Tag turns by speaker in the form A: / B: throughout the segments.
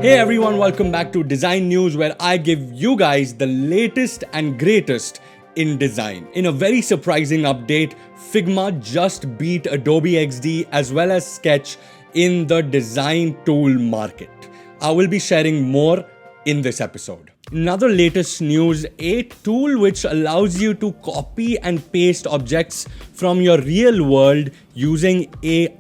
A: Hey everyone, welcome back to Design News, where I give you guys the latest and greatest in design. In a very surprising update, Figma just beat Adobe Xd as well as Sketch in the design tool market. I will be sharing more in this episode. Another latest news, a tool which allows you to copy and paste objects from your real world using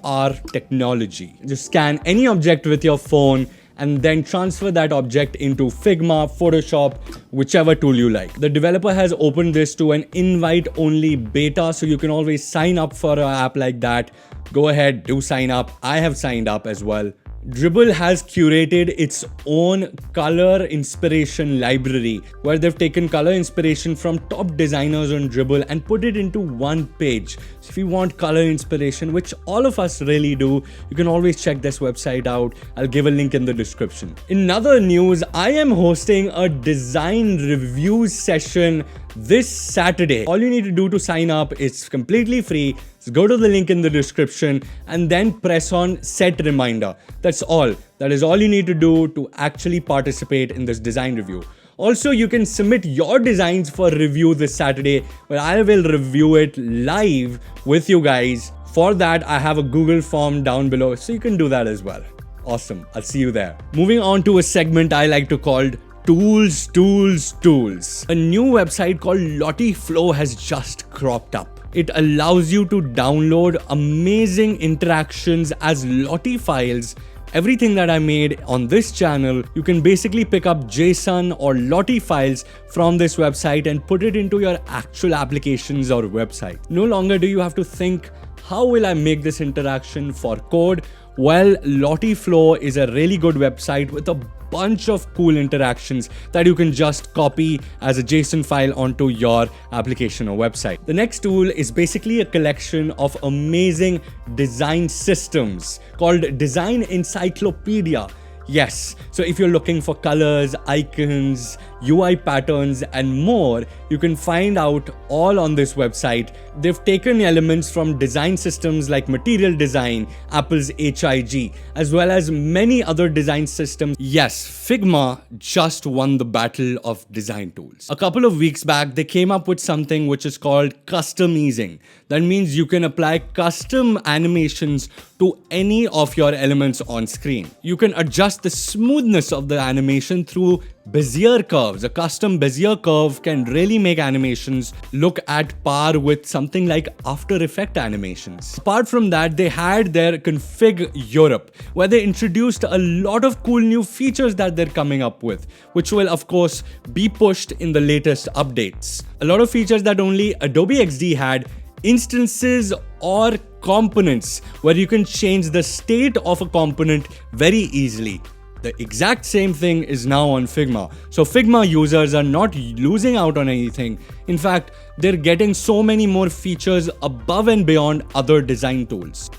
A: AR technology. Just scan any object with your phone and then transfer that object into Figma, Photoshop, whichever tool you like. The developer has opened this to an invite-only beta, so you can always sign up for an app like that. Go ahead, do sign up. I have signed up as well. Dribbble has curated its own color inspiration library, where they've taken color inspiration from top designers on Dribbble and put it into one page. So if you want color inspiration, which all of us really do, you can always check this website out. I'll give a link in the description. In other news, I am hosting a design review session this Saturday. All you need to do to sign up is completely free. So go to the link in the description and then press on set reminder. That's all. That is all you need to do to actually participate in this design review. Also, you can submit your designs for review this Saturday, where I will review it live with you guys. For that, I have a Google form down below, so you can do that as well. Awesome. I'll see you there. Moving on to a segment I like to call Tools. A new website called Lottie has just cropped up. It allows you to download amazing interactions as Lottie files. Everything that I made on this channel, you can basically pick up JSON or Lottie files from this website and put it into your actual applications or website. No longer do you have to think, how will I make this interaction for code? Well, Lottie is a really good website with a bunch of cool interactions that you can just copy as a JSON file onto your application or website. The next tool is basically a collection of amazing design systems called Design Encyclopedia. Yes, so if you're looking for colors, icons, UI patterns, and more, you can find out all on this website. They've taken elements from design systems like Material Design, Apple's HIG, as well as many other design systems. Yes, Figma just won the battle of design tools. A couple of weeks back, they came up with something which is called customizing. That means you can apply custom animations to any of your elements on screen. You can adjust the smoothness of the animation through Bezier curves. A custom Bezier curve can really make animations look at par with something like After Effects animations. Apart from that, they had their Config Europe, where they introduced a lot of cool new features that they're coming up with, which will of course be pushed in the latest updates. A lot of features that only Adobe Xd had, instances or components, where you can change the state of a component very easily. The exact same thing is now on Figma. So Figma users are not losing out on anything. In fact, they're getting so many more features above and beyond other design tools.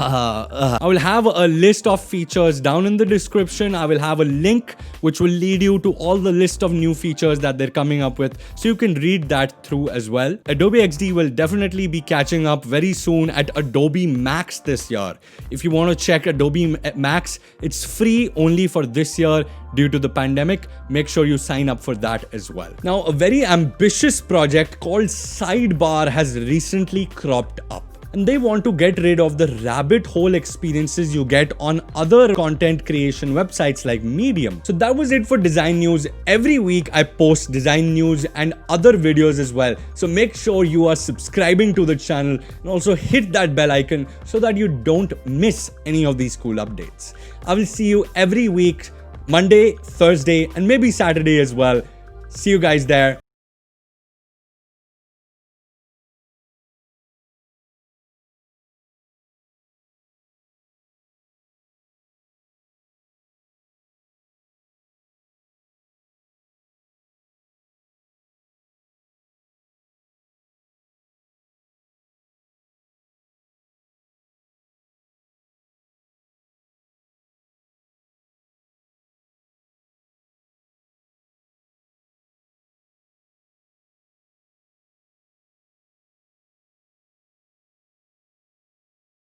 A: I will have a list of features down in the description. I will have a link which will lead you to all the list of new features that they're coming up with, so you can read that through as well. Adobe Xd will definitely be catching up very soon at Adobe Max this year. If you want to check Adobe Max, it's free only for this year due to the pandemic. Make sure you sign up for that as well. Now, a very ambitious project called Sidebar has recently cropped up. And they want to get rid of the rabbit hole experiences you get on other content creation websites like Medium. So that was it for design news. Every week I post design news and other videos as well. So make sure you are subscribing to the channel and also hit that bell icon so that you don't miss any of these cool updates. I will see you every week, Monday, Thursday, and maybe Saturday as well. See you guys there.